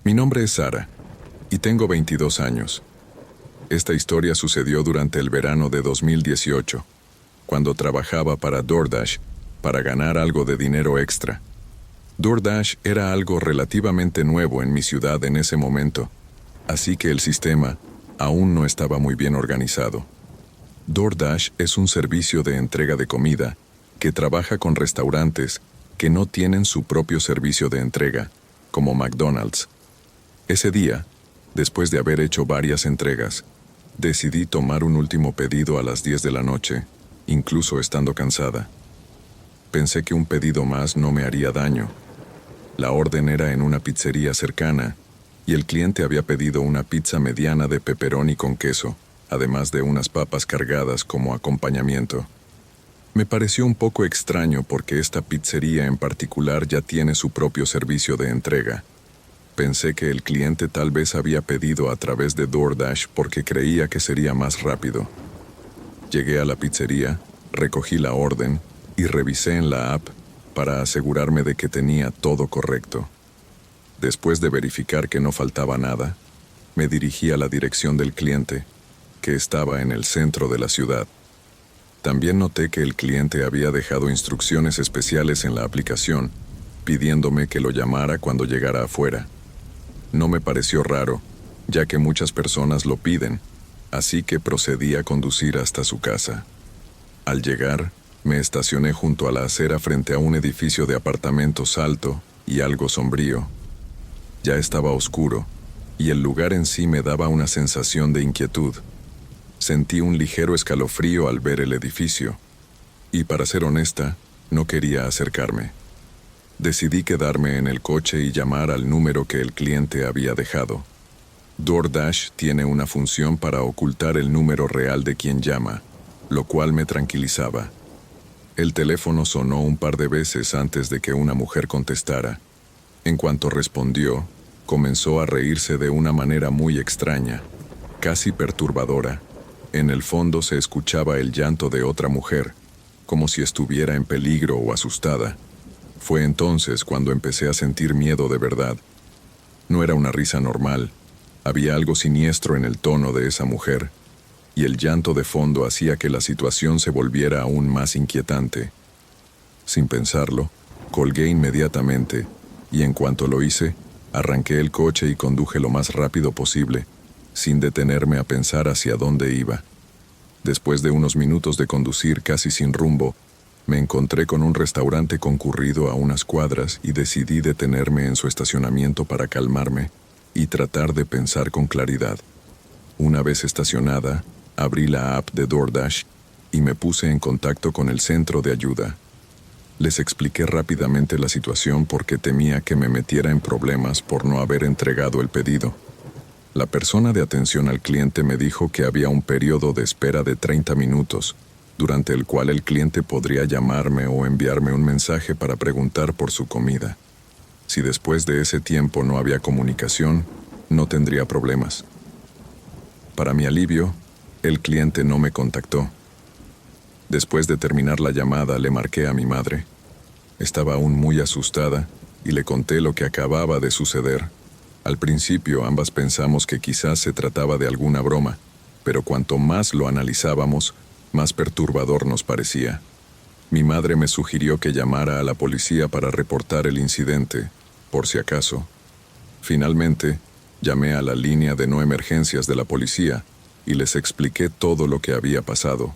Mi nombre es Sara y tengo 22 años. Esta historia sucedió durante el verano de 2018, cuando trabajaba para DoorDash para ganar algo de dinero extra. DoorDash era algo relativamente nuevo en mi ciudad en ese momento, así que el sistema aún no estaba muy bien organizado. DoorDash es un servicio de entrega de comida que trabaja con restaurantes que no tienen su propio servicio de entrega, como McDonald's. Ese día, después de haber hecho varias entregas, decidí tomar un último pedido a las 10 de la noche, incluso estando cansada. Pensé que un pedido más no me haría daño. La orden era en una pizzería cercana, y el cliente había pedido una pizza mediana de pepperoni con queso, además de unas papas cargadas como acompañamiento. Me pareció un poco extraño porque esta pizzería en particular ya tiene su propio servicio de entrega. Pensé que el cliente tal vez había pedido a través de DoorDash porque creía que sería más rápido. Llegué a la pizzería, recogí la orden y revisé en la app para asegurarme de que tenía todo correcto. Después de verificar que no faltaba nada, me dirigí a la dirección del cliente, que estaba en el centro de la ciudad. También noté que el cliente había dejado instrucciones especiales en la aplicación, pidiéndome que lo llamara cuando llegara afuera. No me pareció raro, ya que muchas personas lo piden, así que procedí a conducir hasta su casa. Al llegar, me estacioné junto a la acera frente a un edificio de apartamentos alto y algo sombrío. Ya estaba oscuro, y el lugar en sí me daba una sensación de inquietud. Sentí un ligero escalofrío al ver el edificio, y para ser honesta, no quería acercarme. Decidí quedarme en el coche y llamar al número que el cliente había dejado. DoorDash tiene una función para ocultar el número real de quien llama, lo cual me tranquilizaba. El teléfono sonó un par de veces antes de que una mujer contestara. En cuanto respondió, comenzó a reírse de una manera muy extraña, casi perturbadora. En el fondo se escuchaba el llanto de otra mujer, como si estuviera en peligro o asustada. Fue entonces cuando empecé a sentir miedo de verdad. No era una risa normal, había algo siniestro en el tono de esa mujer, y el llanto de fondo hacía que la situación se volviera aún más inquietante. Sin pensarlo, colgué inmediatamente, y en cuanto lo hice, arranqué el coche y conduje lo más rápido posible, sin detenerme a pensar hacia dónde iba. Después de unos minutos de conducir casi sin rumbo, me encontré con un restaurante concurrido a unas cuadras y decidí detenerme en su estacionamiento para calmarme y tratar de pensar con claridad. Una vez estacionada, abrí la app de DoorDash y me puse en contacto con el centro de ayuda. Les expliqué rápidamente la situación porque temía que me metiera en problemas por no haber entregado el pedido. La persona de atención al cliente me dijo que había un periodo de espera de 30 minutos, durante el cual el cliente podría llamarme o enviarme un mensaje para preguntar por su comida. Si después de ese tiempo no había comunicación, no tendría problemas. Para mi alivio, el cliente no me contactó. Después de terminar la llamada, le marqué a mi madre. Estaba aún muy asustada y le conté lo que acababa de suceder. Al principio ambas pensamos que quizás se trataba de alguna broma, pero cuanto más lo analizábamos, más perturbador nos parecía. Mi madre me sugirió que llamara a la policía para reportar el incidente, por si acaso. Finalmente, llamé a la línea de no emergencias de la policía y les expliqué todo lo que había pasado.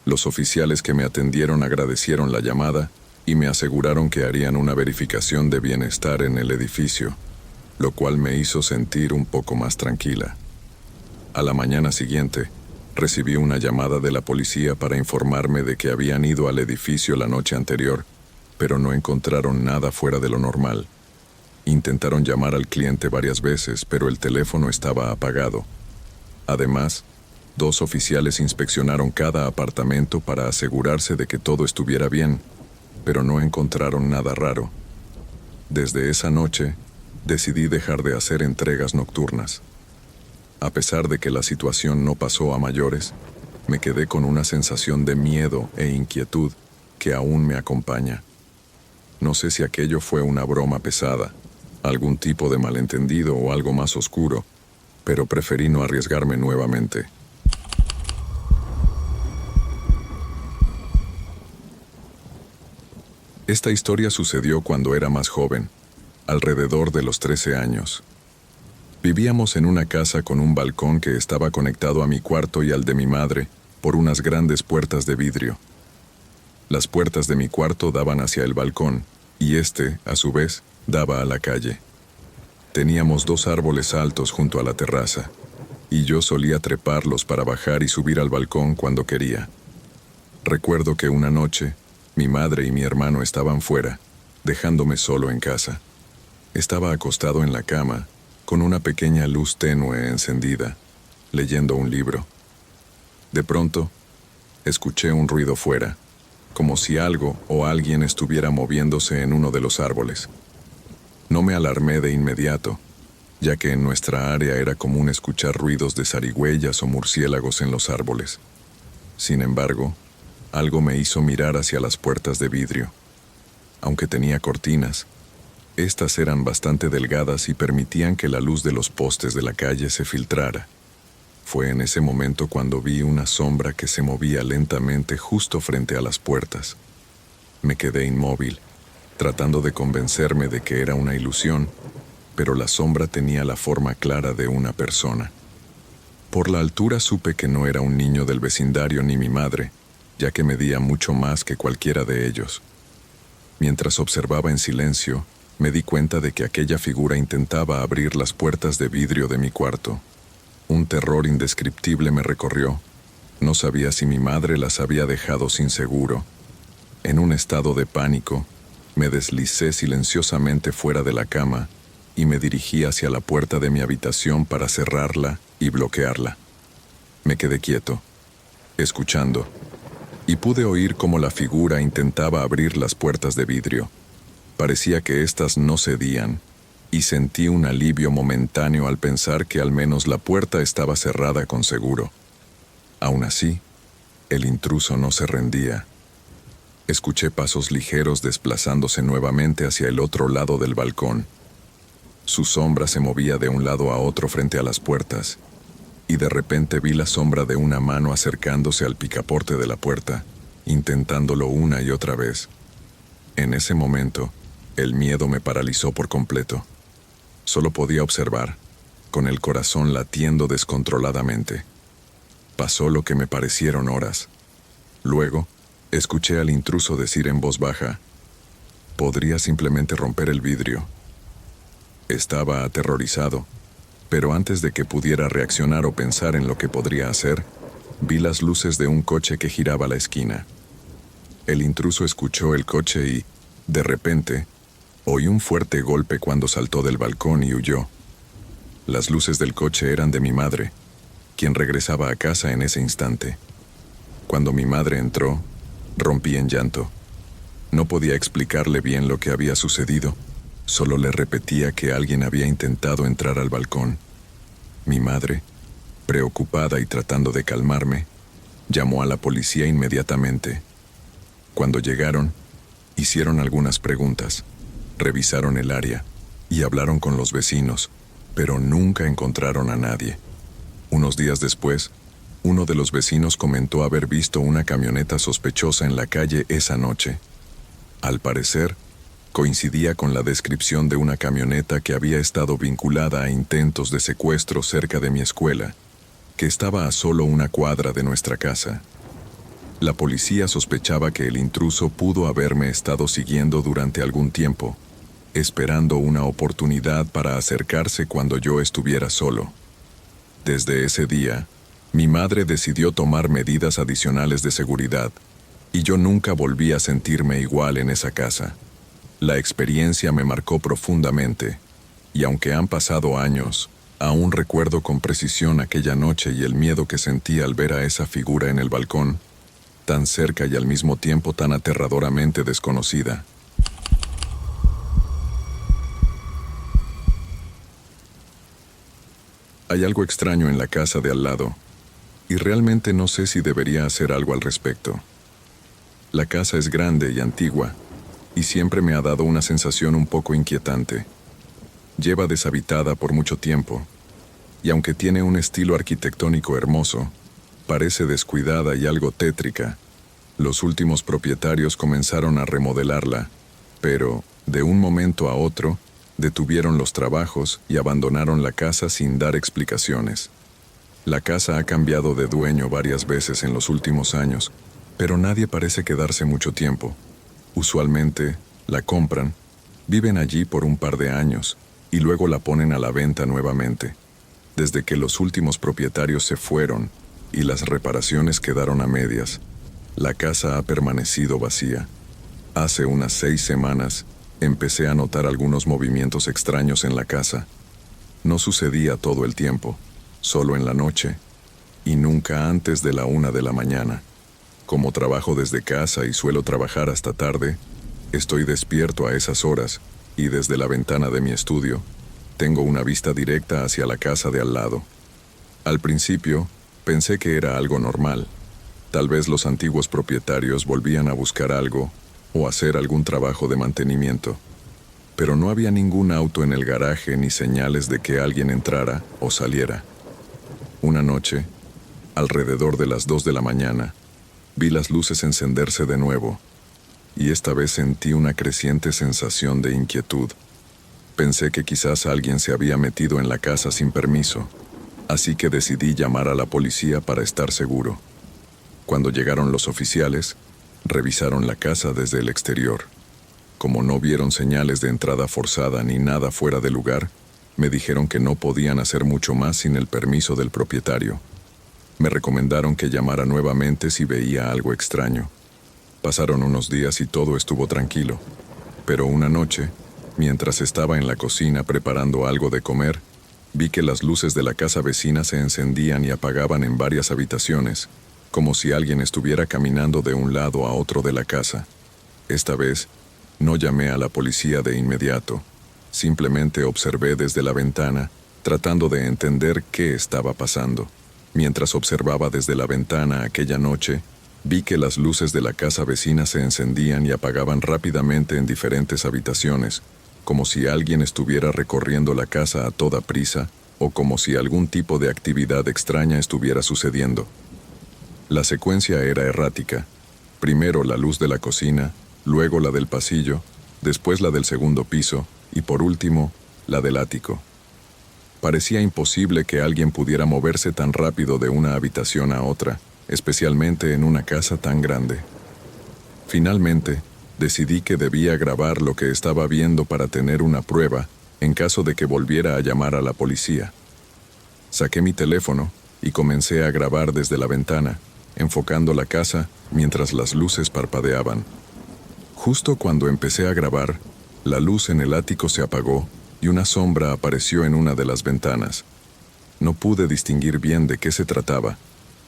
Los oficiales que me atendieron agradecieron la llamada y me aseguraron que harían una verificación de bienestar en el edificio, lo cual me hizo sentir un poco más tranquila. A la mañana siguiente, recibí una llamada de la policía para informarme de que habían ido al edificio la noche anterior, pero no encontraron nada fuera de lo normal. Intentaron llamar al cliente varias veces, pero el teléfono estaba apagado. Además, 2 oficiales inspeccionaron cada apartamento para asegurarse de que todo estuviera bien, pero no encontraron nada raro. Desde esa noche, decidí dejar de hacer entregas nocturnas. A pesar de que la situación no pasó a mayores, me quedé con una sensación de miedo e inquietud que aún me acompaña. No sé si aquello fue una broma pesada, algún tipo de malentendido o algo más oscuro, pero preferí no arriesgarme nuevamente. Esta historia sucedió cuando era más joven, alrededor de los 13 años. Vivíamos en una casa con un balcón que estaba conectado a mi cuarto y al de mi madre por unas grandes puertas de vidrio. Las puertas de mi cuarto daban hacia el balcón y este, a su vez, daba a la calle. Teníamos 2 árboles altos junto a la terraza, y yo solía treparlos para bajar y subir al balcón cuando quería. Recuerdo que una noche, mi madre y mi hermano estaban fuera, dejándome solo en casa. Estaba acostado en la cama, con una pequeña luz tenue encendida, leyendo un libro. De pronto, escuché un ruido fuera, como si algo o alguien estuviera moviéndose en uno de los árboles. No me alarmé de inmediato, ya que en nuestra área era común escuchar ruidos de zarigüeyas o murciélagos en los árboles. Sin embargo, algo me hizo mirar hacia las puertas de vidrio. Aunque tenía cortinas, estas eran bastante delgadas y permitían que la luz de los postes de la calle se filtrara. Fue en ese momento cuando vi una sombra que se movía lentamente justo frente a las puertas. Me quedé inmóvil, tratando de convencerme de que era una ilusión, pero la sombra tenía la forma clara de una persona. Por la altura supe que no era un niño del vecindario ni mi madre, ya que medía mucho más que cualquiera de ellos. Mientras observaba en silencio, me di cuenta de que aquella figura intentaba abrir las puertas de vidrio de mi cuarto. Un terror indescriptible me recorrió. No sabía si mi madre las había dejado sin seguro. En un estado de pánico, me deslicé silenciosamente fuera de la cama y me dirigí hacia la puerta de mi habitación para cerrarla y bloquearla. Me quedé quieto, escuchando, y pude oír cómo la figura intentaba abrir las puertas de vidrio. Parecía que éstas no cedían, y sentí un alivio momentáneo al pensar que al menos la puerta estaba cerrada con seguro. Aún así, el intruso no se rendía. Escuché pasos ligeros desplazándose nuevamente hacia el otro lado del balcón. Su sombra se movía de un lado a otro frente a las puertas, y de repente vi la sombra de una mano acercándose al picaporte de la puerta, intentándolo una y otra vez. En ese momento, el miedo me paralizó por completo. Solo podía observar, con el corazón latiendo descontroladamente. Pasó lo que me parecieron horas. Luego, escuché al intruso decir en voz baja: «Podría simplemente romper el vidrio». Estaba aterrorizado, pero antes de que pudiera reaccionar o pensar en lo que podría hacer, vi las luces de un coche que giraba a la esquina. El intruso escuchó el coche y, de repente, oí un fuerte golpe cuando saltó del balcón y huyó. Las luces del coche eran de mi madre, quien regresaba a casa en ese instante. Cuando mi madre entró, rompí en llanto. No podía explicarle bien lo que había sucedido, solo le repetía que alguien había intentado entrar al balcón. Mi madre, preocupada y tratando de calmarme, llamó a la policía inmediatamente. Cuando llegaron, hicieron algunas preguntas, revisaron el área y hablaron con los vecinos, pero nunca encontraron a nadie. Unos días después, uno de los vecinos comentó haber visto una camioneta sospechosa en la calle esa noche. Al parecer, coincidía con la descripción de una camioneta que había estado vinculada a intentos de secuestro cerca de mi escuela, que estaba a solo una cuadra de nuestra casa. La policía sospechaba que el intruso pudo haberme estado siguiendo durante algún tiempo, esperando una oportunidad para acercarse cuando yo estuviera solo. Desde ese día, mi madre decidió tomar medidas adicionales de seguridad, y yo nunca volví a sentirme igual en esa casa. La experiencia me marcó profundamente, y aunque han pasado años, aún recuerdo con precisión aquella noche y el miedo que sentí al ver a esa figura en el balcón, tan cerca y al mismo tiempo tan aterradoramente desconocida. Hay algo extraño en la casa de al lado, y realmente no sé si debería hacer algo al respecto. La casa es grande y antigua, y siempre me ha dado una sensación un poco inquietante. Lleva deshabitada por mucho tiempo, y aunque tiene un estilo arquitectónico hermoso, parece descuidada y algo tétrica. Los últimos propietarios comenzaron a remodelarla, pero, de un momento a otro, detuvieron los trabajos y abandonaron la casa sin dar explicaciones. La casa ha cambiado de dueño varias veces en los últimos años, pero nadie parece quedarse mucho tiempo. Usualmente, la compran, viven allí por un par de años, y luego la ponen a la venta nuevamente. Desde que los últimos propietarios se fueron y las reparaciones quedaron a medias, la casa ha permanecido vacía. Hace unas 6 semanas, empecé a notar algunos movimientos extraños en la casa. No sucedía todo el tiempo, solo en la noche, y nunca antes de la 1 de la mañana. Como trabajo desde casa y suelo trabajar hasta tarde, estoy despierto a esas horas, y desde la ventana de mi estudio, tengo una vista directa hacia la casa de al lado. Al principio, pensé que era algo normal. Tal vez los antiguos propietarios volvían a buscar algo o hacer algún trabajo de mantenimiento. Pero no había ningún auto en el garaje ni señales de que alguien entrara o saliera. Una noche, alrededor de las 2 de la mañana, vi las luces encenderse de nuevo, y esta vez sentí una creciente sensación de inquietud. Pensé que quizás alguien se había metido en la casa sin permiso, así que decidí llamar a la policía para estar seguro. Cuando llegaron los oficiales, revisaron la casa desde el exterior. Como no vieron señales de entrada forzada ni nada fuera de lugar, me dijeron que no podían hacer mucho más sin el permiso del propietario. Me recomendaron que llamara nuevamente si veía algo extraño. Pasaron unos días y todo estuvo tranquilo, pero una noche, mientras estaba en la cocina preparando algo de comer, vi que las luces de la casa vecina se encendían y apagaban en varias habitaciones, como si alguien estuviera caminando de un lado a otro de la casa. Esta vez, no llamé a la policía de inmediato, simplemente observé desde la ventana, tratando de entender qué estaba pasando. Mientras observaba desde la ventana aquella noche, vi que las luces de la casa vecina se encendían y apagaban rápidamente en diferentes habitaciones, como si alguien estuviera recorriendo la casa a toda prisa o como si algún tipo de actividad extraña estuviera sucediendo. La secuencia era errática. Primero la luz de la cocina, luego la del pasillo, después la del segundo piso y por último, la del ático. Parecía imposible que alguien pudiera moverse tan rápido de una habitación a otra, especialmente en una casa tan grande. Finalmente, decidí que debía grabar lo que estaba viendo para tener una prueba en caso de que volviera a llamar a la policía. Saqué mi teléfono y comencé a grabar desde la ventana, enfocando la casa mientras las luces parpadeaban. Justo cuando empecé a grabar, la luz en el ático se apagó y una sombra apareció en una de las ventanas. No pude distinguir bien de qué se trataba,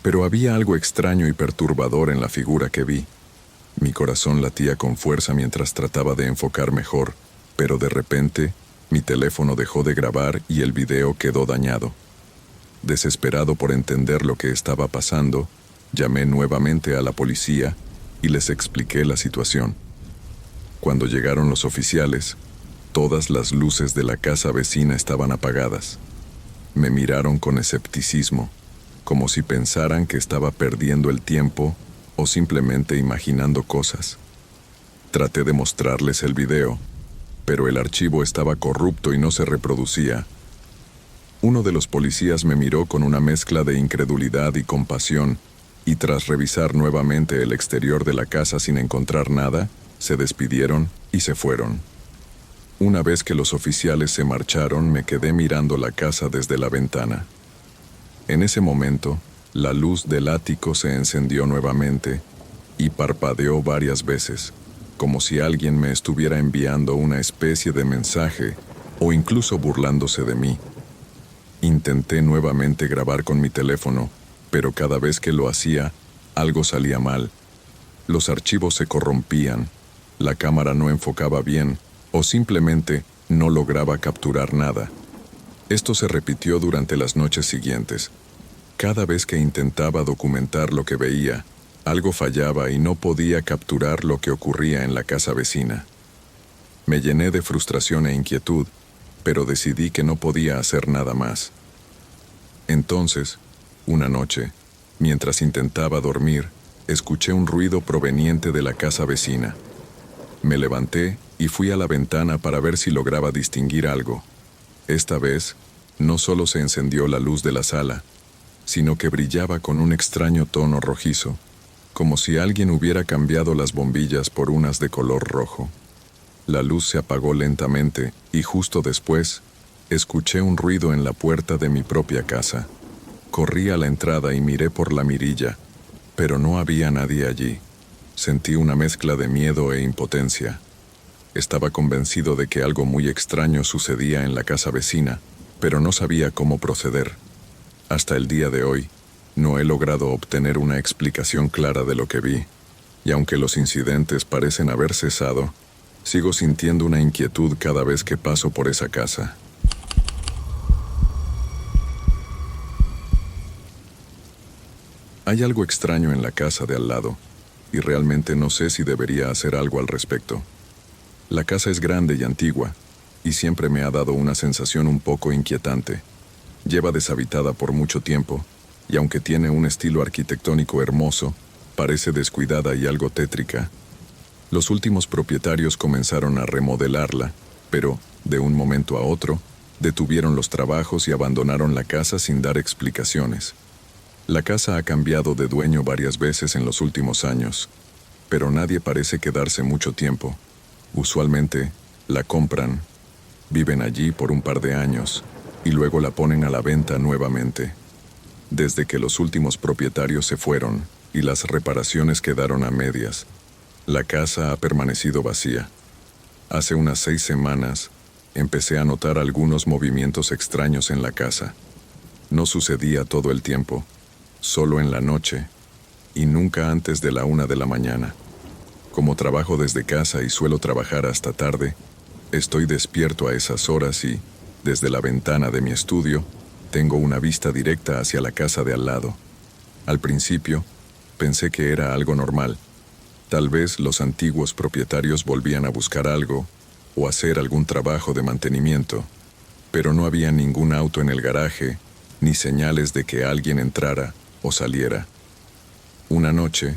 pero había algo extraño y perturbador en la figura que vi. Mi corazón latía con fuerza mientras trataba de enfocar mejor, pero de repente, mi teléfono dejó de grabar y el video quedó dañado. Desesperado por entender lo que estaba pasando, llamé nuevamente a la policía y les expliqué la situación. Cuando llegaron los oficiales, todas las luces de la casa vecina estaban apagadas. Me miraron con escepticismo, como si pensaran que estaba perdiendo el tiempo o simplemente imaginando cosas. Traté de mostrarles el video, pero el archivo estaba corrupto y no se reproducía. Uno de los policías me miró con una mezcla de incredulidad y compasión, y tras revisar nuevamente el exterior de la casa sin encontrar nada, se despidieron y se fueron. Una vez que los oficiales se marcharon, me quedé mirando la casa desde la ventana. En ese momento, la luz del ático se encendió nuevamente y parpadeó varias veces, como si alguien me estuviera enviando una especie de mensaje o incluso burlándose de mí. Intenté nuevamente grabar con mi teléfono, pero cada vez que lo hacía, algo salía mal. Los archivos se corrompían, la cámara no enfocaba bien o simplemente no lograba capturar nada. Esto se repitió durante las noches siguientes. Cada vez que intentaba documentar lo que veía, algo fallaba y no podía capturar lo que ocurría en la casa vecina. Me llené de frustración e inquietud, pero decidí que no podía hacer nada más. Entonces, una noche, mientras intentaba dormir, escuché un ruido proveniente de la casa vecina. Me levanté y fui a la ventana para ver si lograba distinguir algo. Esta vez, no solo se encendió la luz de la sala, sino que brillaba con un extraño tono rojizo, como si alguien hubiera cambiado las bombillas por unas de color rojo. La luz se apagó lentamente y justo después, escuché un ruido en la puerta de mi propia casa. Corrí a la entrada y miré por la mirilla, pero no había nadie allí. Sentí una mezcla de miedo e impotencia. Estaba convencido de que algo muy extraño sucedía en la casa vecina, pero no sabía cómo proceder. Hasta el día de hoy, no he logrado obtener una explicación clara de lo que vi, y aunque los incidentes parecen haber cesado, sigo sintiendo una inquietud cada vez que paso por esa casa. Hay algo extraño en la casa de al lado, y realmente no sé si debería hacer algo al respecto. La casa es grande y antigua, y siempre me ha dado una sensación un poco inquietante. Lleva deshabitada por mucho tiempo, y aunque tiene un estilo arquitectónico hermoso, parece descuidada y algo tétrica. Los últimos propietarios comenzaron a remodelarla, pero, de un momento a otro, detuvieron los trabajos y abandonaron la casa sin dar explicaciones. La casa ha cambiado de dueño varias veces en los últimos años, pero nadie parece quedarse mucho tiempo. Usualmente, la compran, viven allí por un par de años, y luego la ponen a la venta nuevamente. Desde que los últimos propietarios se fueron y las reparaciones quedaron a medias, la casa ha permanecido vacía. Hace unas 6 semanas, empecé a notar algunos movimientos extraños en la casa. No sucedía todo el tiempo, solo en la noche, y nunca antes de la 1 de la mañana. Como trabajo desde casa y suelo trabajar hasta tarde, estoy despierto a esas horas y, desde la ventana de mi estudio, tengo una vista directa hacia la casa de al lado. Al principio, pensé que era algo normal. Tal vez los antiguos propietarios volvían a buscar algo o hacer algún trabajo de mantenimiento, pero no había ningún auto en el garaje, ni señales de que alguien entrara o saliera. Una noche,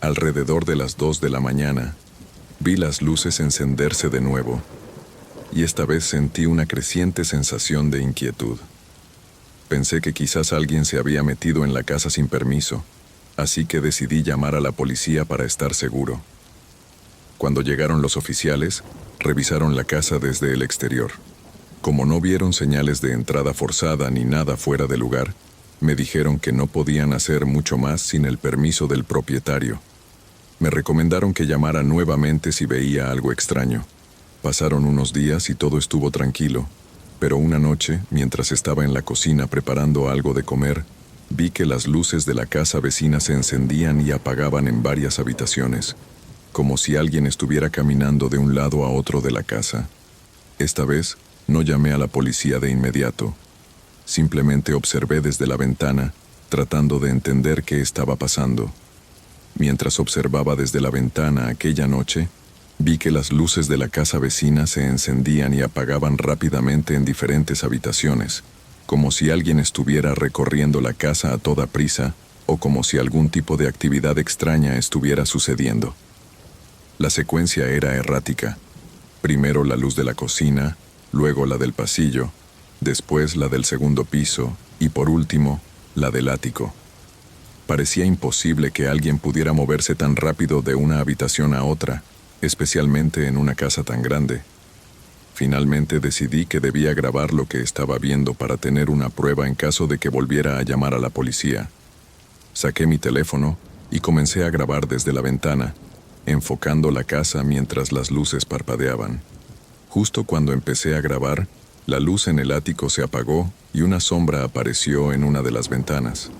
alrededor de las 2 de la mañana, vi las luces encenderse de nuevo, y esta vez sentí una creciente sensación de inquietud. Pensé que quizás alguien se había metido en la casa sin permiso, así que decidí llamar a la policía para estar seguro. Cuando llegaron los oficiales, revisaron la casa desde el exterior. Como no vieron señales de entrada forzada ni nada fuera de lugar, me dijeron que no podían hacer mucho más sin el permiso del propietario. Me recomendaron que llamara nuevamente si veía algo extraño. Pasaron unos días y todo estuvo tranquilo, pero una noche, mientras estaba en la cocina preparando algo de comer, vi que las luces de la casa vecina se encendían y apagaban en varias habitaciones, como si alguien estuviera caminando de un lado a otro de la casa. Esta vez, no llamé a la policía de inmediato. Simplemente observé desde la ventana, tratando de entender qué estaba pasando. Mientras observaba desde la ventana aquella noche, vi que las luces de la casa vecina se encendían y apagaban rápidamente en diferentes habitaciones, como si alguien estuviera recorriendo la casa a toda prisa o como si algún tipo de actividad extraña estuviera sucediendo. La secuencia era errática. Primero la luz de la cocina, luego la del pasillo, después la del segundo piso y por último, la del ático. Parecía imposible que alguien pudiera moverse tan rápido de una habitación a otra, especialmente en una casa tan grande. Finalmente decidí que debía grabar lo que estaba viendo para tener una prueba en caso de que volviera a llamar a la policía. Saqué mi teléfono y comencé a grabar desde la ventana, enfocando la casa mientras las luces parpadeaban. Justo cuando empecé a grabar, la luz en el ático se apagó y una sombra apareció en una de las ventanas.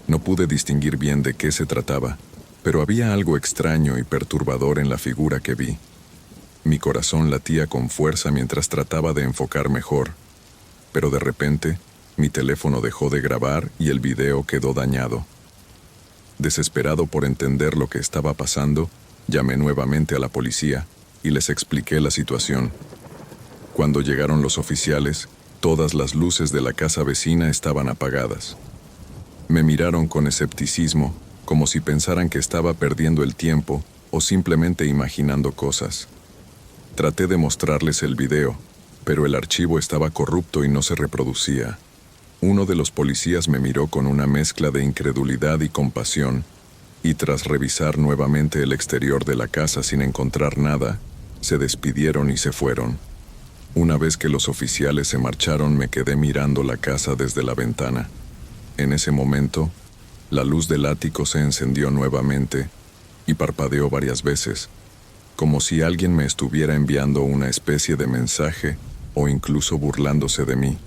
No pude distinguir bien de qué se trataba, pero había algo extraño y perturbador en la figura que vi. Mi corazón latía con fuerza mientras trataba de enfocar mejor, pero de repente, mi teléfono dejó de grabar y el video quedó dañado. Desesperado por entender lo que estaba pasando, llamé nuevamente a la policía y les expliqué la situación. Cuando llegaron los oficiales, todas las luces de la casa vecina estaban apagadas. Me miraron con escepticismo, como si pensaran que estaba perdiendo el tiempo o simplemente imaginando cosas. Traté de mostrarles el video, pero el archivo estaba corrupto y no se reproducía. Uno de los policías me miró con una mezcla de incredulidad y compasión, y tras revisar nuevamente el exterior de la casa sin encontrar nada, se despidieron y se fueron. Una vez que los oficiales se marcharon, me quedé mirando la casa desde la ventana. En ese momento, la luz del ático se encendió nuevamente y parpadeó varias veces, como si alguien me estuviera enviando una especie de mensaje o incluso burlándose de mí.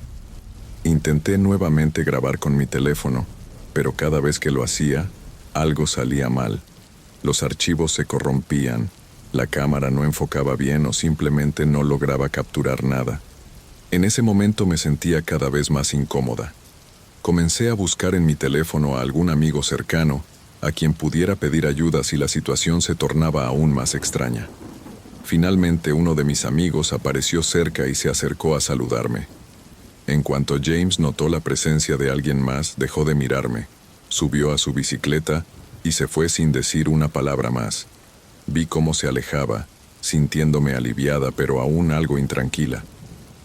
Intenté nuevamente grabar con mi teléfono, pero cada vez que lo hacía, algo salía mal. Los archivos se corrompían, la cámara no enfocaba bien o simplemente no lograba capturar nada. En ese momento me sentía cada vez más incómoda. Comencé a buscar en mi teléfono a algún amigo cercano, a quien pudiera pedir ayuda si la situación se tornaba aún más extraña. Finalmente, uno de mis amigos apareció cerca y se acercó a saludarme. En cuanto James notó la presencia de alguien más, dejó de mirarme, subió a su bicicleta y se fue sin decir una palabra más. Vi cómo se alejaba, sintiéndome aliviada pero aún algo intranquila.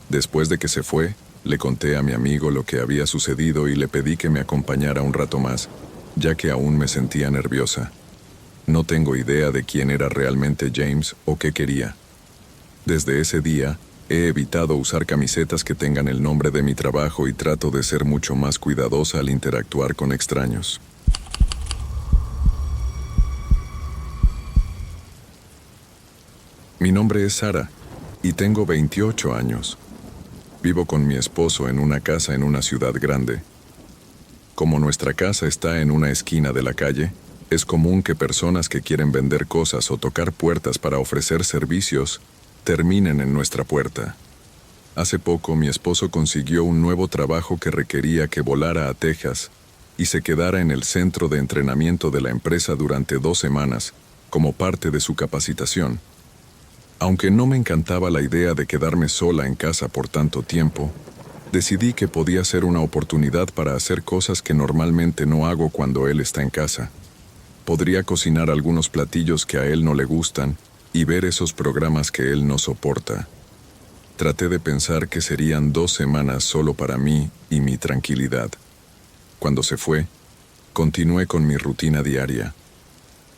Después de que se fue, le conté a mi amigo lo que había sucedido y le pedí que me acompañara un rato más, ya que aún me sentía nerviosa. No tengo idea de quién era realmente James o qué quería. Desde ese día, he evitado usar camisetas que tengan el nombre de mi trabajo y trato de ser mucho más cuidadosa al interactuar con extraños. Mi nombre es Sara y tengo 28 años. Vivo con mi esposo en una casa en una ciudad grande. Como nuestra casa está en una esquina de la calle, es común que personas que quieren vender cosas o tocar puertas para ofrecer servicios terminen en nuestra puerta. Hace poco mi esposo consiguió un nuevo trabajo que requería que volara a Texas y se quedara en el centro de entrenamiento de la empresa durante 2 semanas, como parte de su capacitación. Aunque no me encantaba la idea de quedarme sola en casa por tanto tiempo, decidí que podía ser una oportunidad para hacer cosas que normalmente no hago cuando él está en casa. Podría cocinar algunos platillos que a él no le gustan y ver esos programas que él no soporta. Traté de pensar que serían 2 semanas solo para mí y mi tranquilidad. Cuando se fue, continué con mi rutina diaria.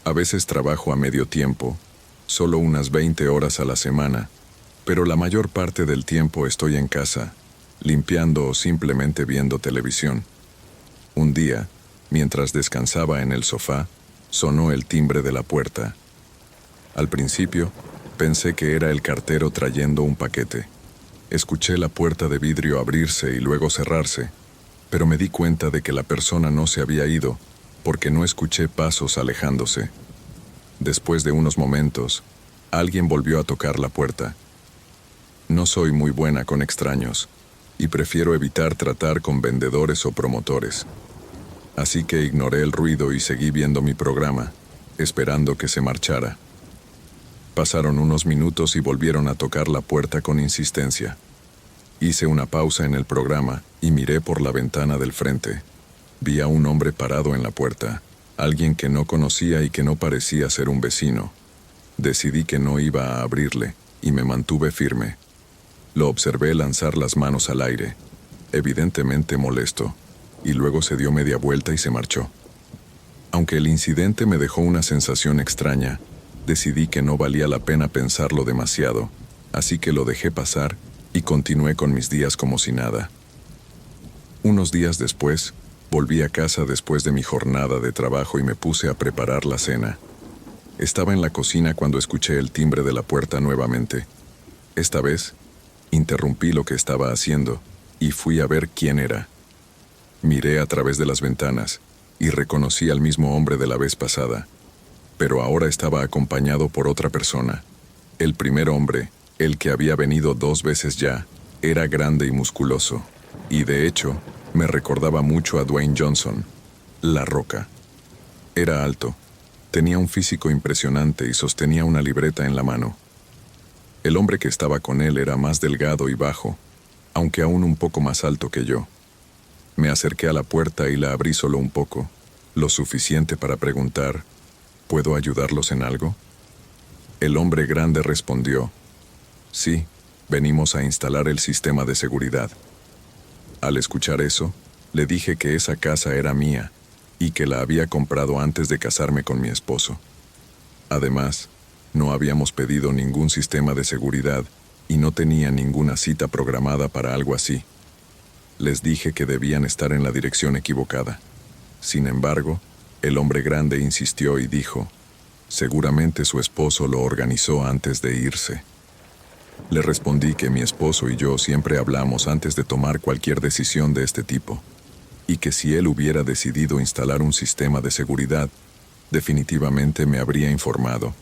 A veces trabajo a medio tiempo, solo unas 20 horas a la semana, pero la mayor parte del tiempo estoy en casa, limpiando o simplemente viendo televisión. Un día, mientras descansaba en el sofá, sonó el timbre de la puerta. Al principio, pensé que era el cartero trayendo un paquete. Escuché la puerta de vidrio abrirse y luego cerrarse, pero me di cuenta de que la persona no se había ido, porque no escuché pasos alejándose. Después de unos momentos, alguien volvió a tocar la puerta. No soy muy buena con extraños, y prefiero evitar tratar con vendedores o promotores. Así que ignoré el ruido y seguí viendo mi programa, esperando que se marchara. Pasaron unos minutos y volvieron a tocar la puerta con insistencia. Hice una pausa en el programa y miré por la ventana del frente. Vi a un hombre parado en la puerta, alguien que no conocía y que no parecía ser un vecino. Decidí que no iba a abrirle y me mantuve firme. Lo observé lanzar las manos al aire, evidentemente molesto, y luego se dio media vuelta y se marchó. Aunque el incidente me dejó una sensación extraña, decidí que no valía la pena pensarlo demasiado, así que lo dejé pasar y continué con mis días como si nada. Unos días después, volví a casa después de mi jornada de trabajo y me puse a preparar la cena. Estaba en la cocina cuando escuché el timbre de la puerta nuevamente. Esta vez, interrumpí lo que estaba haciendo y fui a ver quién era. Miré a través de las ventanas y reconocí al mismo hombre de la vez pasada, pero ahora estaba acompañado por otra persona. El primer hombre, el que había venido 2 veces ya, era grande y musculoso, y de hecho, me recordaba mucho a Dwayne Johnson, La Roca. Era alto, tenía un físico impresionante y sostenía una libreta en la mano. El hombre que estaba con él era más delgado y bajo, aunque aún un poco más alto que yo. Me acerqué a la puerta y la abrí solo un poco, lo suficiente para preguntar, ¿puedo ayudarlos en algo? El hombre grande respondió, sí, venimos a instalar el sistema de seguridad. Al escuchar eso, le dije que esa casa era mía y que la había comprado antes de casarme con mi esposo. Además, no habíamos pedido ningún sistema de seguridad y no tenía ninguna cita programada para algo así. Les dije que debían estar en la dirección equivocada. Sin embargo, el hombre grande insistió y dijo, seguramente su esposo lo organizó antes de irse. Le respondí que mi esposo y yo siempre hablamos antes de tomar cualquier decisión de este tipo, y que si él hubiera decidido instalar un sistema de seguridad, definitivamente me habría informado.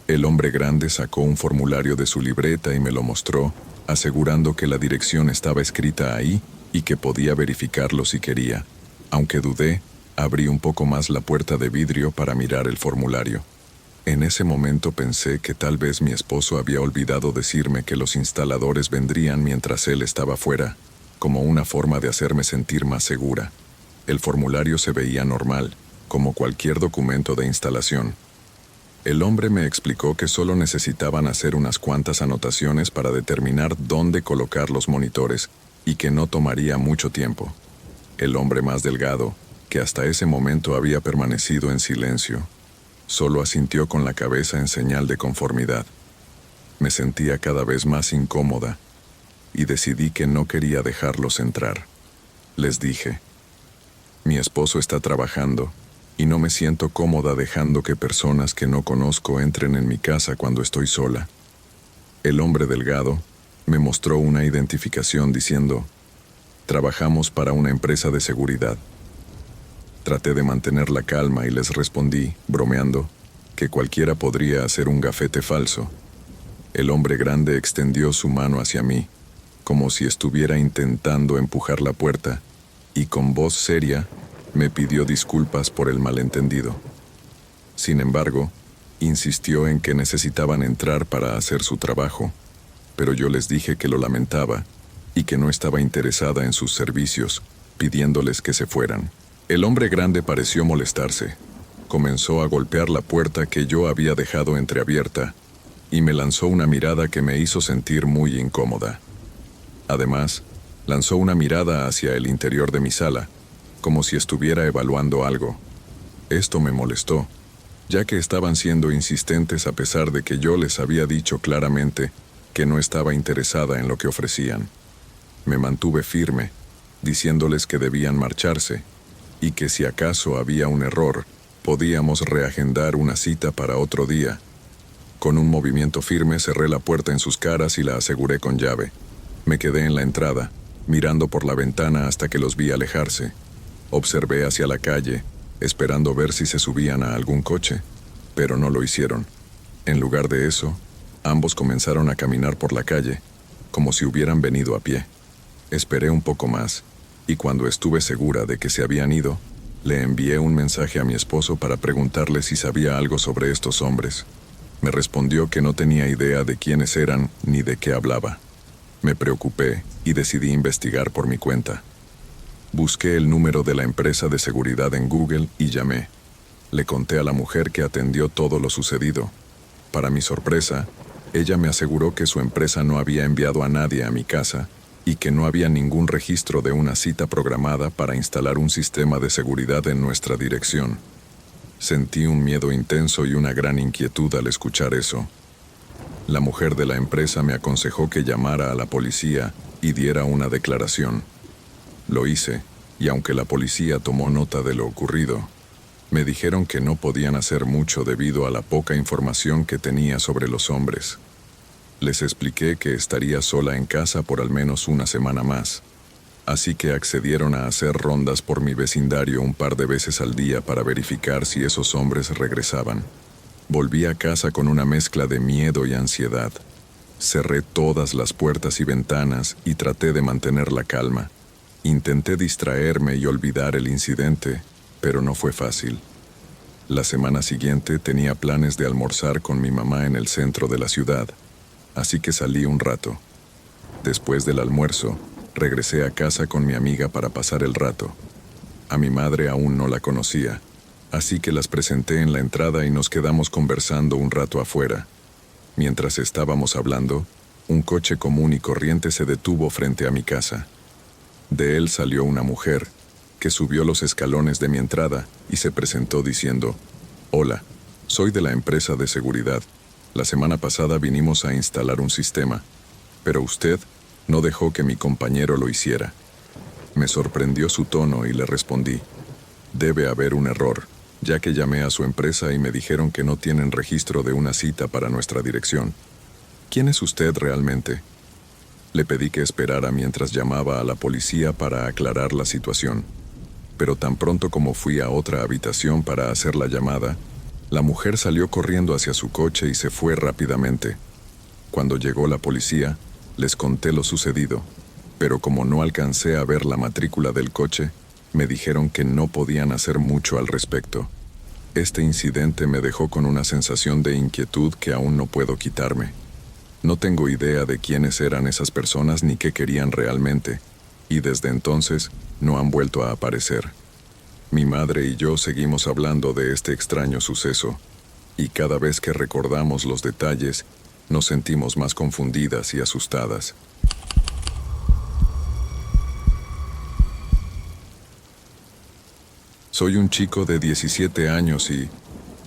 El hombre grande sacó un formulario de su libreta y me lo mostró, asegurando que la dirección estaba escrita ahí y que podía verificarlo si quería. Aunque dudé, abrí un poco más la puerta de vidrio para mirar el formulario. En ese momento pensé que tal vez mi esposo había olvidado decirme que los instaladores vendrían mientras él estaba fuera, como una forma de hacerme sentir más segura. El formulario se veía normal, como cualquier documento de instalación. El hombre me explicó que solo necesitaban hacer unas cuantas anotaciones para determinar dónde colocar los monitores y que no tomaría mucho tiempo. El hombre más delgado, que hasta ese momento había permanecido en silencio, solo asintió con la cabeza en señal de conformidad. Me sentía cada vez más incómoda y decidí que no quería dejarlos entrar. Les dije, mi esposo está trabajando y no me siento cómoda dejando que personas que no conozco entren en mi casa cuando estoy sola. El hombre delgado me mostró una identificación diciendo, trabajamos para una empresa de seguridad. Traté de mantener la calma y les respondí, bromeando, que cualquiera podría hacer un gafete falso. El hombre grande extendió su mano hacia mí, como si estuviera intentando empujar la puerta, y con voz seria me pidió disculpas por el malentendido. Sin embargo, insistió en que necesitaban entrar para hacer su trabajo, pero yo les dije que lo lamentaba y que no estaba interesada en sus servicios, pidiéndoles que se fueran. El hombre grande pareció molestarse. Comenzó a golpear la puerta que yo había dejado entreabierta y me lanzó una mirada que me hizo sentir muy incómoda. Además, lanzó una mirada hacia el interior de mi sala, como si estuviera evaluando algo. Esto me molestó, ya que estaban siendo insistentes a pesar de que yo les había dicho claramente que no estaba interesada en lo que ofrecían. Me mantuve firme, diciéndoles que debían marcharse, y que si acaso había un error, podíamos reagendar una cita para otro día. Con un movimiento firme cerré la puerta en sus caras y la aseguré con llave. Me quedé en la entrada, mirando por la ventana hasta que los vi alejarse. Observé hacia la calle, esperando ver si se subían a algún coche, pero no lo hicieron. En lugar de eso, ambos comenzaron a caminar por la calle, como si hubieran venido a pie. Esperé un poco más, y cuando estuve segura de que se habían ido, le envié un mensaje a mi esposo para preguntarle si sabía algo sobre estos hombres. Me respondió que no tenía idea de quiénes eran ni de qué hablaba. Me preocupé y decidí investigar por mi cuenta. Busqué el número de la empresa de seguridad en Google y llamé. Le conté a la mujer que atendió todo lo sucedido. Para mi sorpresa, ella me aseguró que su empresa no había enviado a nadie a mi casa y que no había ningún registro de una cita programada para instalar un sistema de seguridad en nuestra dirección. Sentí un miedo intenso y una gran inquietud al escuchar eso. La mujer de la empresa me aconsejó que llamara a la policía y diera una declaración. Lo hice, y aunque la policía tomó nota de lo ocurrido, me dijeron que no podían hacer mucho debido a la poca información que tenía sobre los hombres. Les expliqué que estaría sola en casa por al menos una semana más, así que accedieron a hacer rondas por mi vecindario un par de veces al día para verificar si esos hombres regresaban. Volví a casa con una mezcla de miedo y ansiedad. Cerré todas las puertas y ventanas y traté de mantener la calma. Intenté distraerme y olvidar el incidente, pero no fue fácil. La semana siguiente tenía planes de almorzar con mi mamá en el centro de la ciudad. así que salí un rato. Después del almuerzo, regresé a casa con mi amiga para pasar el rato. A mi madre aún no la conocía, así que las presenté en la entrada y nos quedamos conversando un rato afuera. Mientras estábamos hablando, un coche común y corriente se detuvo frente a mi casa. De él salió una mujer, que subió los escalones de mi entrada y se presentó diciendo: «Hola, soy de la empresa de seguridad. La semana pasada vinimos a instalar un sistema, pero usted no dejó que mi compañero lo hiciera». Me sorprendió su tono y le respondí: «Debe haber un error, ya que llamé a su empresa y me dijeron que no tienen registro de una cita para nuestra dirección. ¿Quién es usted realmente?». Le pedí que esperara mientras llamaba a la policía para aclarar la situación, pero tan pronto como fui a otra habitación para hacer la llamada, la mujer salió corriendo hacia su coche y se fue rápidamente. Cuando llegó la policía, les conté lo sucedido, pero como no alcancé a ver la matrícula del coche, me dijeron que no podían hacer mucho al respecto. Este incidente me dejó con una sensación de inquietud que aún no puedo quitarme. No tengo idea de quiénes eran esas personas ni qué querían realmente, y desde entonces no han vuelto a aparecer. Mi madre y yo seguimos hablando de este extraño suceso, y cada vez que recordamos los detalles, nos sentimos más confundidas y asustadas. Soy un chico de 17 años y,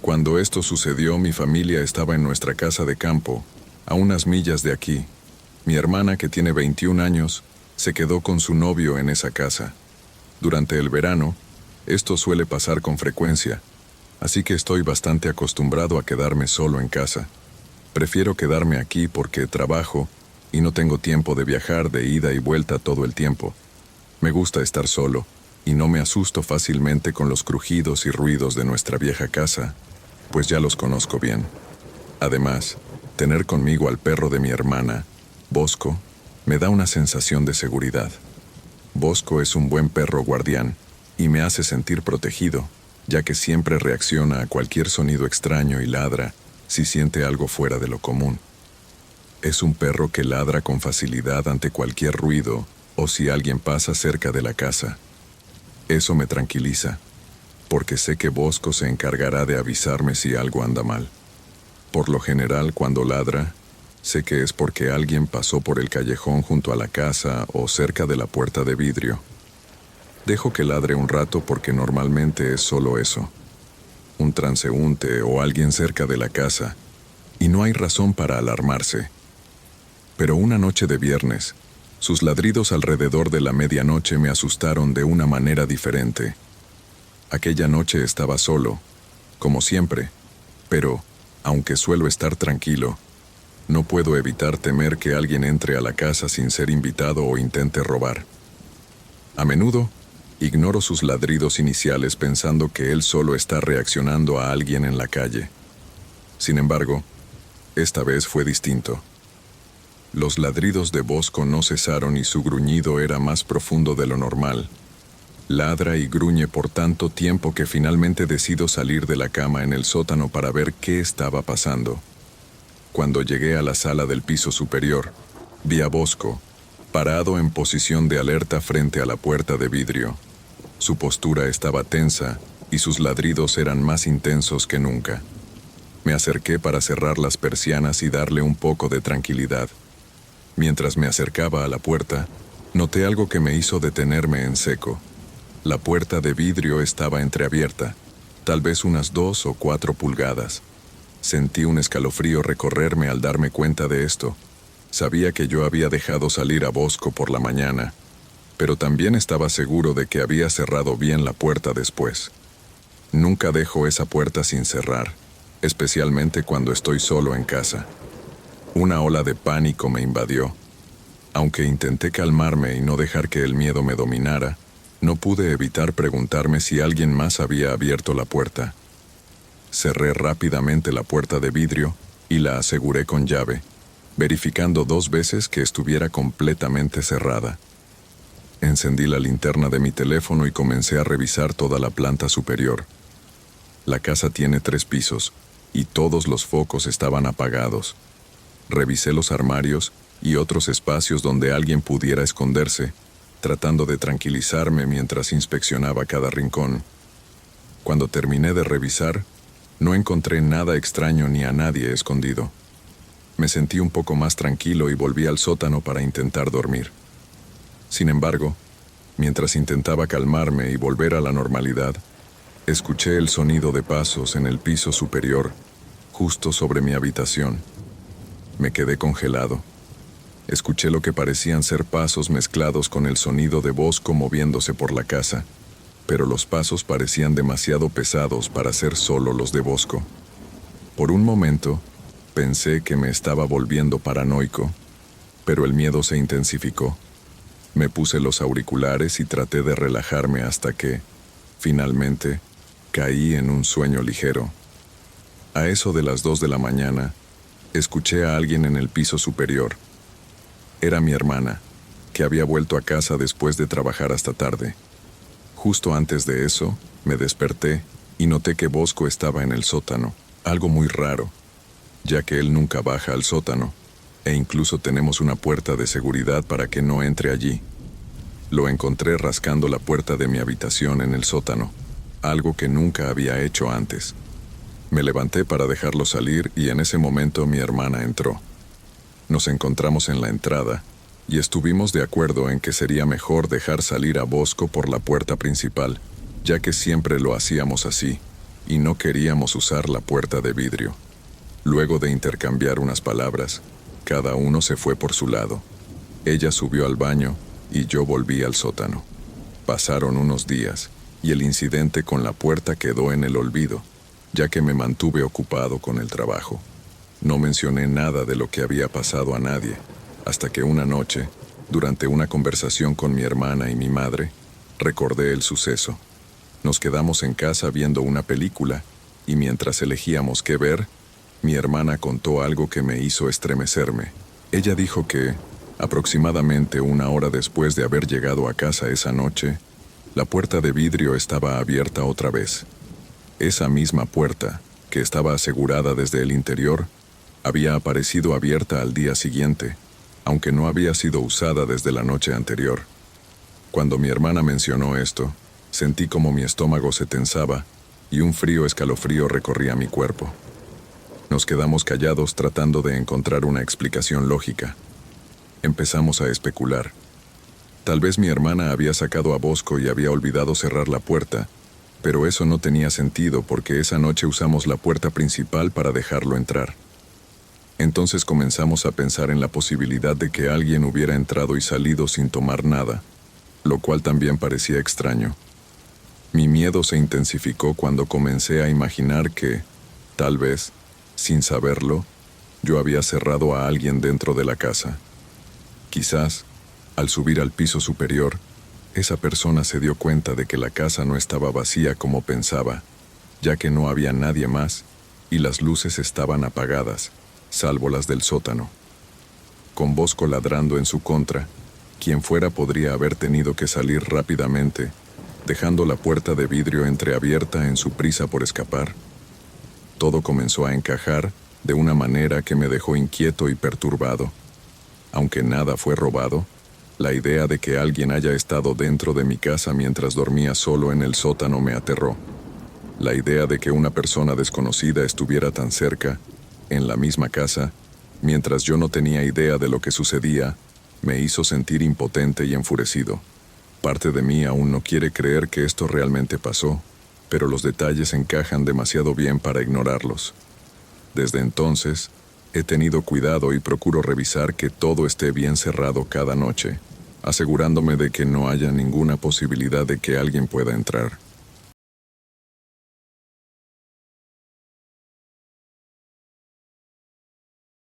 cuando esto sucedió, mi familia estaba en nuestra casa de campo, a unas millas de aquí. Mi hermana, que tiene 21 años, se quedó con su novio en esa casa. Durante el verano, esto suele pasar con frecuencia, así que estoy bastante acostumbrado a quedarme solo en casa. Prefiero quedarme aquí porque trabajo y no tengo tiempo de viajar de ida y vuelta todo el tiempo. Me gusta estar solo y no me asusto fácilmente con los crujidos y ruidos de nuestra vieja casa, pues ya los conozco bien. Además, tener conmigo al perro de mi hermana, Bosco, me da una sensación de seguridad. Bosco es un buen perro guardián y me hace sentir protegido, ya que siempre reacciona a cualquier sonido extraño y ladra si siente algo fuera de lo común. Es un perro que ladra con facilidad ante cualquier ruido o si alguien pasa cerca de la casa. Eso me tranquiliza, porque sé que Bosco se encargará de avisarme si algo anda mal. Por lo general, cuando ladra, sé que es porque alguien pasó por el callejón junto a la casa o cerca de la puerta de vidrio. Dejo que ladre un rato porque normalmente es solo eso, un transeúnte o alguien cerca de la casa, y no hay razón para alarmarse. Pero una noche de viernes, sus ladridos alrededor de la medianoche me asustaron de una manera diferente. Aquella noche estaba solo, como siempre, pero, aunque suelo estar tranquilo, no puedo evitar temer que alguien entre a la casa sin ser invitado o intente robar. A menudo, ignoro sus ladridos iniciales pensando que él solo está reaccionando a alguien en la calle. Sin embargo, esta vez fue distinto. Los ladridos de Bosco no cesaron y su gruñido era más profundo de lo normal. Ladra y gruñe por tanto tiempo que finalmente decido salir de la cama en el sótano para ver qué estaba pasando. Cuando llegué a la sala del piso superior, vi a Bosco, parado en posición de alerta frente a la puerta de vidrio. Su postura estaba tensa y sus ladridos eran más intensos que nunca. Me acerqué para cerrar las persianas y darle un poco de tranquilidad. Mientras me acercaba a la puerta, noté algo que me hizo detenerme en seco. La puerta de vidrio estaba entreabierta, tal vez unas 2 o 4 pulgadas. Sentí un escalofrío recorrerme al darme cuenta de esto. Sabía que yo había dejado salir a Bosco por la mañana, pero también estaba seguro de que había cerrado bien la puerta después. Nunca dejo esa puerta sin cerrar, especialmente cuando estoy solo en casa. Una ola de pánico me invadió. Aunque intenté calmarme y no dejar que el miedo me dominara, no pude evitar preguntarme si alguien más había abierto la puerta. Cerré rápidamente la puerta de vidrio y la aseguré con llave, verificando 2 veces que estuviera completamente cerrada. Encendí la linterna de mi teléfono y comencé a revisar toda la planta superior. La casa tiene 3 pisos y todos los focos estaban apagados. Revisé los armarios y otros espacios donde alguien pudiera esconderse, tratando de tranquilizarme mientras inspeccionaba cada rincón. Cuando terminé de revisar, no encontré nada extraño ni a nadie escondido. Me sentí un poco más tranquilo y volví al sótano para intentar dormir. Sin embargo, mientras intentaba calmarme y volver a la normalidad, escuché el sonido de pasos en el piso superior, justo sobre mi habitación. Me quedé congelado. Escuché lo que parecían ser pasos mezclados con el sonido de Bosco moviéndose por la casa, pero los pasos parecían demasiado pesados para ser solo los de Bosco. Por un momento, pensé que me estaba volviendo paranoico, pero el miedo se intensificó. Me puse los auriculares y traté de relajarme hasta que, finalmente, caí en un sueño ligero. A eso de las 2 de la mañana, escuché a alguien en el piso superior. Era mi hermana, que había vuelto a casa después de trabajar hasta tarde. Justo antes de eso, me desperté y noté que Bosco estaba en el sótano, algo muy raro, ya que él nunca baja al sótano, e incluso tenemos una puerta de seguridad para que no entre allí. Lo encontré rascando la puerta de mi habitación en el sótano, algo que nunca había hecho antes. Me levanté para dejarlo salir y en ese momento mi hermana entró. Nos encontramos en la entrada y estuvimos de acuerdo en que sería mejor dejar salir a Bosco por la puerta principal, ya que siempre lo hacíamos así, y no queríamos usar la puerta de vidrio. Luego de intercambiar unas palabras, cada uno se fue por su lado. Ella subió al baño y yo volví al sótano. Pasaron unos días y el incidente con la puerta quedó en el olvido, ya que me mantuve ocupado con el trabajo. No mencioné nada de lo que había pasado a nadie, hasta que una noche, durante una conversación con mi hermana y mi madre, recordé el suceso. Nos quedamos en casa viendo una película, y mientras elegíamos qué ver, mi hermana contó algo que me hizo estremecerme. Ella dijo que, aproximadamente 1 hora después de haber llegado a casa esa noche, la puerta de vidrio estaba abierta otra vez. Esa misma puerta, que estaba asegurada desde el interior, había aparecido abierta al día siguiente, aunque no había sido usada desde la noche anterior. Cuando mi hermana mencionó esto, sentí como mi estómago se tensaba y un frío escalofrío recorría mi cuerpo. Nos quedamos callados tratando de encontrar una explicación lógica. Empezamos a especular. Tal vez mi hermana había sacado a Bosco y había olvidado cerrar la puerta, pero eso no tenía sentido porque esa noche usamos la puerta principal para dejarlo entrar. Entonces comenzamos a pensar en la posibilidad de que alguien hubiera entrado y salido sin tomar nada, lo cual también parecía extraño. Mi miedo se intensificó cuando comencé a imaginar que, tal vez, sin saberlo, yo había cerrado a alguien dentro de la casa. Quizás, al subir al piso superior, esa persona se dio cuenta de que la casa no estaba vacía como pensaba, ya que no había nadie más y las luces estaban apagadas, salvo las del sótano. Con Bosco ladrando en su contra, quien fuera podría haber tenido que salir rápidamente, dejando la puerta de vidrio entreabierta en su prisa por escapar. Todo comenzó a encajar de una manera que me dejó inquieto y perturbado. Aunque nada fue robado, la idea de que alguien haya estado dentro de mi casa mientras dormía solo en el sótano me aterró. La idea de que una persona desconocida estuviera tan cerca, en la misma casa, mientras yo no tenía idea de lo que sucedía, me hizo sentir impotente y enfurecido. Parte de mí aún no quiere creer que esto realmente pasó, pero los detalles encajan demasiado bien para ignorarlos. Desde entonces, he tenido cuidado y procuro revisar que todo esté bien cerrado cada noche, asegurándome de que no haya ninguna posibilidad de que alguien pueda entrar.